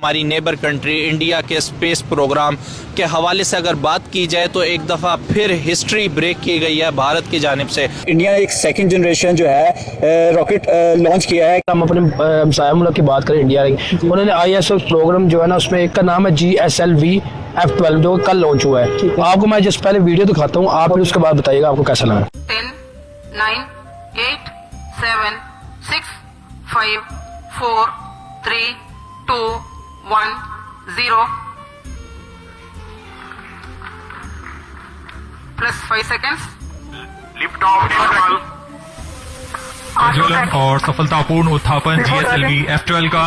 हमारी neighbour country India के space programme के हवाले से अगर बात की जाए तो एक दफ़ा फिर हिस्ट्री ब्रेक की गई है भारत की जानिब से। इंडिया ने एक सेकंड जनरेशन जो है रॉकेट लॉन्च किया है। हम अपने हमसाया मुल्क की बात करें इंडिया की, उन्होंने ISRO प्रोग्राम जो है ना उसमें एक का नाम है GSLV F12 जो कल लॉन्च हुआ है। आपको मैं जिस पहले वीडियो दिखाता हूँ, आप उसके बाद बताइएगा आपको कैसा लगा। 10, 9, 8, 7, 6, 5, 4, 3, 2, 1, 0 plus 5 seconds. Lift off. प्रज्वलन और सफलतापूर्ण उत्थापन GSLV F12 का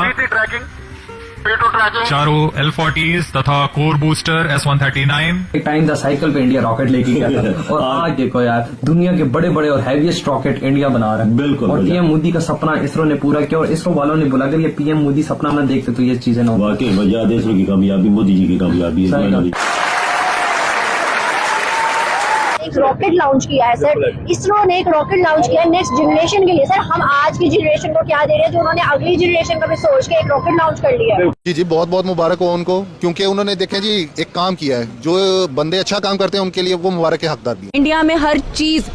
चारों L40s तथा core booster S139 time the cycle पे इंडिया रॉकेट लेके गया था और आज देखो यार दुनिया के बड़े बड़े और हैवीएस्ट रॉकेट इंडिया बना रहा है। बिल्कुल। और पीएम मोदी का सपना इसरो ने पूरा किया और इसरो वालों ने बोला अगर ये पीएम मोदी सपना ना देखते तो ये चीजें ना। वाकई वजह इसरो की कामयाबी मोदी जी की कामयाबी है। एक रॉकेट लॉन्च किया है सर, इसरो ने एक रॉकेट लॉन्च किया है नेक्स्ट जनरेशन के लिए। सर हम आज की जनरेशन को क्या दे रहे हैं जो उन्होंने अगली जनरेशन का भी सोच के एक रॉकेट लॉन्च कर लिया है। जी बहुत बहुत मुबारक हो उनको, क्योंकि उन्होंने देखें जी एक काम किया है। जो बंदे अच्छा काम करते हैं उनके लिए वो मुबारक के हकदार भी। इंडिया में हर चीज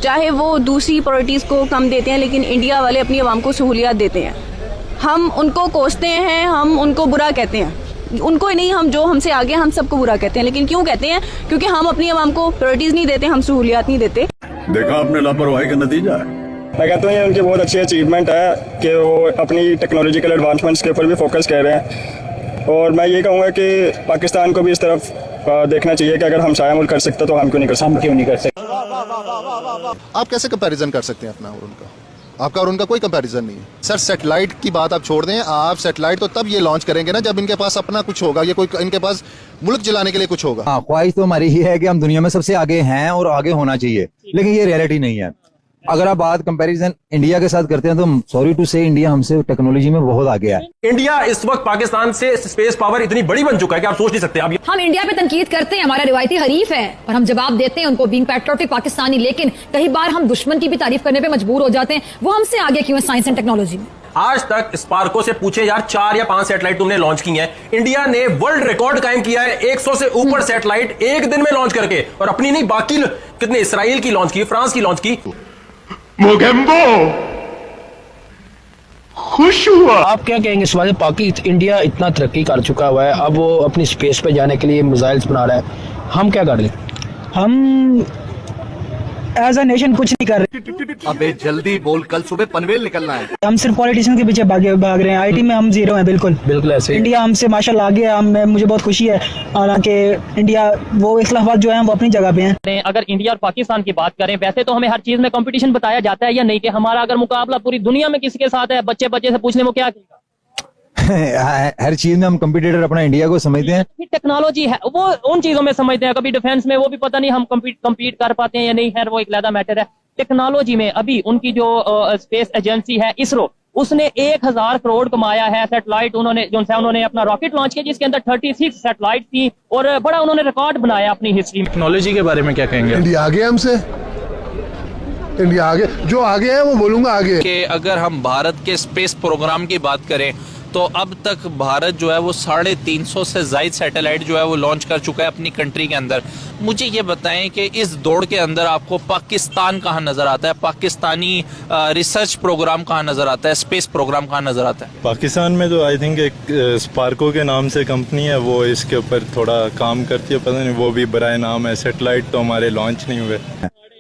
चाहे वो दूसरी प्रायोरिटीज को कम देते हैं, लेकिन इंडिया वाले अपनी आवाम को सहूलियत देते हैं। हम उनको कोसते हैं, हम उनको बुरा कहते हैं, उनको ही नहीं, हम जो हमसे आगे हम सबको बुरा कहते हैं। लेकिन क्यों कहते हैं? क्योंकि हम अपनी आवाम को प्रायोरिटीज नहीं देते, हम सहूलियत नहीं देते। देखा आपने लापरवाही का नतीजा है। मैं कहता हूँ ये उनकी बहुत अच्छी अचीवमेंट है कि वो अपनी टेक्नोलॉजिकल एडवांसमेंट्स के ऊपर भी फोकस कर रहे हैं। और मैं ये कहूँगा कि पाकिस्तान को भी इस तरफ देखना चाहिए कि अगर हम शायद मुल्क कर सकते तो हम क्यों नहीं कर सकते। आप कैसे कंपैरिजन कर सकते हैं अपना और उनका? आपका और उनका कोई कंपैरिजन नहीं है सर। सैटेलाइट की बात आप छोड़ दें, आप सैटेलाइट तो तब ये लॉन्च करेंगे ना जब इनके पास अपना कुछ होगा, ये कोई इनके पास मुल्क चलाने के लिए कुछ होगा। ख्वाहिश तो हमारी ये है कि हम दुनिया में सबसे आगे हैं और आगे होना चाहिए, लेकिन ये रियलिटी नहीं है। अगर आप बात कंपैरिजन इंडिया के साथ करते हैं तो सॉरी टू से इंडिया हमसे टेक्नोलॉजी में बहुत आगे है। इंडिया इस वक्त पाकिस्तान से स्पेस पावर इतनी बड़ी बन चुका है कि आप सोच नहीं सकते। आप हम इंडिया पे तनकीद करते हैं, हमारा रिवायती हरीफ है और हम जवाब देते हैं उनको बीइंग पैट्रियोटिक पाकिस्तानी, लेकिन कई बार हम दुश्मन की भी तारीफ करने पे मजबूर हो जाते हैं। वो हमसे आगे क्यों है साइंस एंड टेक्नोलॉजी में? आज तक स्पार्को से पूछे यार 4 या 5 सैटेलाइट तुमने लॉन्च की हैं। इंडिया ने वर्ल्ड रिकॉर्ड कायम किया है 100 से ऊपर सैटेलाइट एक दिन में लॉन्च करके, और अपनी नहीं बाकी कितने इसराइल की लॉन्च की, फ्रांस की लॉन्च की। मोगेम्बो खुश हुआ। आप क्या कहेंगे इस बारे में? इंडिया इतना तरक्की कर चुका हुआ है, अब वो अपनी स्पेस पे जाने के लिए मिसाइल्स बना रहा है। हम क्या कर रहे हैं? हम एज अ नेशन कुछ नहीं कर रहे। अबे जल्दी बोल, कल सुबह पनवेल निकलना है। हम सिर्फ पॉलिटिशियन के पीछे भाग रहे हैं। IT में हम जीरो हैं। बिल्कुल ऐसे इंडिया हमसे माशाल्लाह आगे है। मुझे बहुत खुशी है, हालांकि इंडिया वो इस्लामाबाद जो है वो अपनी जगह पे हैं। अगर इंडिया और पाकिस्तान की बात करें, वैसे तो हमें हर चीज में कंपटीशन बताया जाता है या नहीं, कि हमारा अगर मुकाबला पूरी दुनिया में किसी के साथ है, बच्चे से पूछने वो क्या कहेगा? हर चीज में हम कंपटीटर अपना इंडिया को समझते हैं। टेक्नोलॉजी है वो उन चीजों में समझते हैं, कभी डिफेंस में वो भी पता नहीं हम कम्पीट कर पाते हैं या नहीं, है वो एक अलग मैटर है। टेक्नोलॉजी में अभी उनकी जो स्पेस एजेंसी है इसरो, उसने 1000 करोड़ कमाया है। सैटेलाइट उन्होंने अपना रॉकेट लॉन्च किया जिसके अंदर 36 सैटेलाइट थी और बड़ा उन्होंने रिकॉर्ड बनाया अपनी हिस्ट्री में। टेक्नोलॉजी के बारे में क्या कहेंगे? इंडिया आगे हमसे, इंडिया आगे, जो आगे है वो बोलूंगा आगे। कि अगर हम भारत के स्पेस प्रोग्राम की बात करें तो अब तक भारत जो है वो 350 से ज्यादा सैटेलाइट जो है वो लॉन्च कर चुका है अपनी कंट्री के अंदर। मुझे ये बताएं कि इस दौड़ के अंदर आपको पाकिस्तान कहाँ नजर आता है? पाकिस्तानी रिसर्च प्रोग्राम कहाँ नजर आता है? स्पेस प्रोग्राम कहाँ नजर आता है? पाकिस्तान में तो आई थिंक एक स्पार्को के नाम से कंपनी है, वो इसके ऊपर थोड़ा काम करती है, पता नहीं वो भी बराए नाम है। सैटेलाइट तो हमारे लॉन्च नहीं हुए।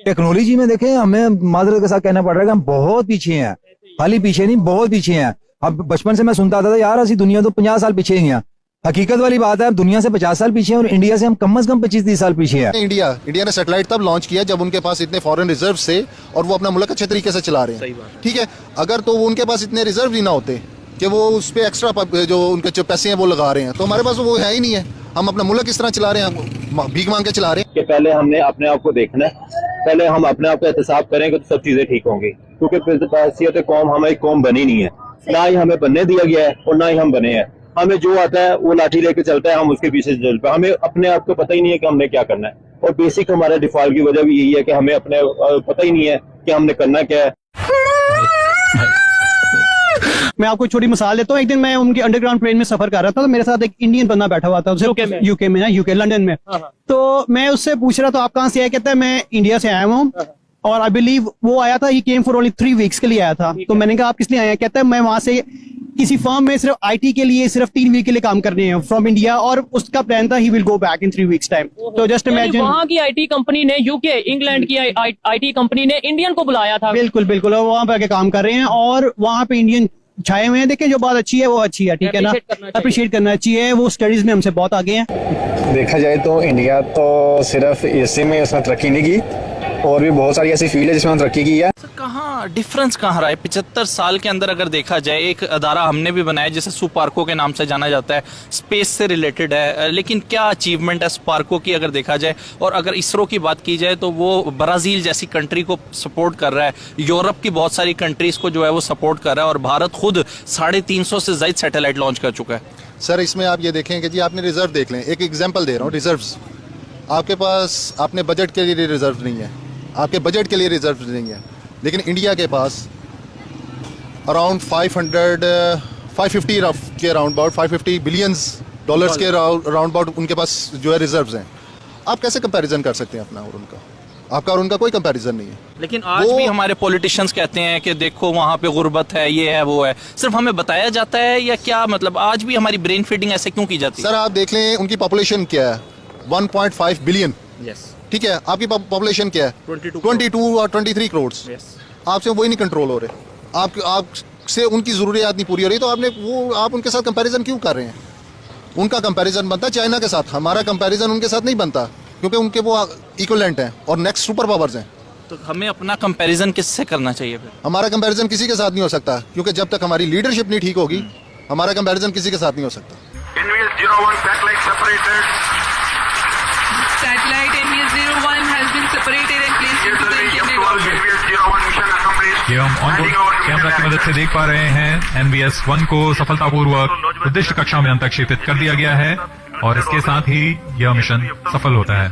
टेक्नोलॉजी में देखें, हमें माजरत के साथ कहना पड़ रहा है कि हम बहुत पीछे हैं। खाली पीछे नहीं, बहुत पीछे हैं। अब बचपन से मैं सुनता था यार असि दुनिया तो 50 साल पीछे ही हैं। हकीकत वाली बात है, दुनिया से 50 साल पीछे हैं और इंडिया से हम कम से कम 25-30 साल पीछे हैं। इंडिया ने सैटेलाइट तब लॉन्च किया जब उनके पास इतने फॉरेन रिजर्व से और वो अपना मुल्क अच्छे तरीके से चला रहे हैं। ठीक है, अगर तो वो उनके पास इतने रिजर्व ही ना होते कि वो उस पर एक्स्ट्रा जो उनके जो पैसे हैं वो लगा रहे हैं, तो हमारे पास वो है ही नहीं है। हम अपना मुल्क किस तरह चला रहे हैं? भीख मांग के चला रहे हैं। कि पहले हमने अपने आप को देखना है, पहले हम अपने आप को एहतसाब करेंगे तो सब चीजें ठीक होंगी, क्योंकि हैसियत कौम हमारी कौम बनी नहीं है, ना ही हमें बनने दिया गया है और ना ही हम बने हैं। हमें जो आता है वो लाठी लेके चलता है, हम उसके पीछे चलते हैं। हमें अपने आप को पता ही नहीं है कि हमने क्या करना है, और बेसिक हमारा डिफॉल्ट की वजह भी यही है कि हमें अपने पता ही नहीं है कि हमने करना क्या है। मैं आपको छोटी मिसाल देता हूँ। एक दिन मैं उनके अंडरग्राउंड ट्रेन में सफर कर रहा था, तो मेरे साथ एक इंडियन बंदा बैठा हुआ था, यूके में ना, यूके लंदन में। तो मैं उससे पूछ रहा था आप कहाँ से आए, कहता है मैं इंडिया से आया हूँ, और आई बिलीव वो आया था, ही केम फॉर ओनली 3 वीक्स के लिए आया था। तो मैंने कहा आप किस लिए आए हैं, कहता है मैं वहां से किसी फर्म में सिर्फ आईटी के लिए सिर्फ 3 वीक के लिए काम करने हैं फ्रॉम इंडिया, और उसका प्लान था he will go back in 3 weeks time. तो जस्ट इमेजिन, वहाँ की आईटी कंपनी ने, यूके इंग्लैंड की आईटी कंपनी ने इंडियन को बुलाया था। बिल्कुल बिल्कुल, और वहाँ पे आके काम कर रहे हैं, और वहाँ पे इंडियन छाए हुए हैं। देखें जो बात अच्छी है वो अच्छी है, ठीक है ना, अप्रिशिएट करना चाहिए। वो स्टडीज में हमसे बहुत आगे हैं। देखा जाए तो इंडिया तो सिर्फ इसी में उसने तरक्की नहीं की, और भी बहुत सारी ऐसी फील्ड है जिसमें तरक्की की है। कहाँ डिफरेंस कहाँ रहा है 75 साल के अंदर? अगर देखा जाए, एक अदारा हमने भी बनाया जिसे स्पार्को के नाम से जाना जाता है, स्पेस से रिलेटेड है, लेकिन क्या अचीवमेंट है स्पार्को की अगर देखा जाए। और अगर इसरो की बात की जाए तो वो ब्राज़ील जैसी कंट्री को सपोर्ट कर रहा है, यूरोप की बहुत सारी कंट्रीज को जो है वो सपोर्ट कर रहा है, और भारत खुद 350 से ज़ायद सैटेलाइट लॉन्च कर चुका है। सर इसमें आप ये देखें कि जी आपने रिजर्व देख लें, एक एग्जांपल दे रहा हूँ, रिजर्व्स आपके पास, आपने बजट के लिए रिजर्व नहीं है, आपके बजट के लिए रिजर्व नहीं है, लेकिन इंडिया के पास अराउंड 550 के अराउंड अबाउट 550 बिलियंस डॉलर्स के अराउंड अबाउट उनके पास जो है रिजर्व्स हैं। आप कैसे कंपैरिजन कर सकते हैं अपना और उनका? आपका और उनका कोई कंपैरिजन नहीं है। लेकिन आज भी हमारे पॉलिटिशियंस कहते हैं कि देखो वहाँ पे गुर्बत है, ये है, वो है। सिर्फ हमें बताया जाता है या क्या मतलब आज भी हमारी ब्रेन फीडिंग ऐसे क्यों की जाती है? सर आप देख लें उनकी पॉपुलेशन क्या है, 1.5 बिलियन। ठीक है, आपकी पॉपुलेशन क्या है, 22 और 23 करोड़। आपसे वही नहीं कंट्रोल हो रहे, आपसे उनकी जरूरियात नहीं पूरी हो रही, तो आप उनके साथ कंपैरिजन क्यों कर रहे हैं? उनका कंपैरिजन बनता है चाइना के साथ, हमारा कंपैरिजन उनके साथ नहीं बनता, क्योंकि उनके वो इक्विवेलेंट हैं और नेक्स्ट सुपर पावर्स हैं। तो हमें अपना कंपैरिजन किससे करना चाहिए फिर? हमारा कंपैरिजन किसी के साथ नहीं हो सकता, क्योंकि जब तक हमारी लीडरशिप नहीं ठीक होगी, हमारा कंपैरिजन किसी के साथ नहीं हो सकता। Satellite NVS-01 has been separated and placed into the intended orbit. ये हम ऑनबोर्ड कैमरा की मदद से देख पा रहे हैं NVS-1 को सफलतापूर्वक उद्दिष्ट कक्षा में अंतक्षेपित कर दिया गया है, और इसके साथ ही यह मिशन सफल होता है।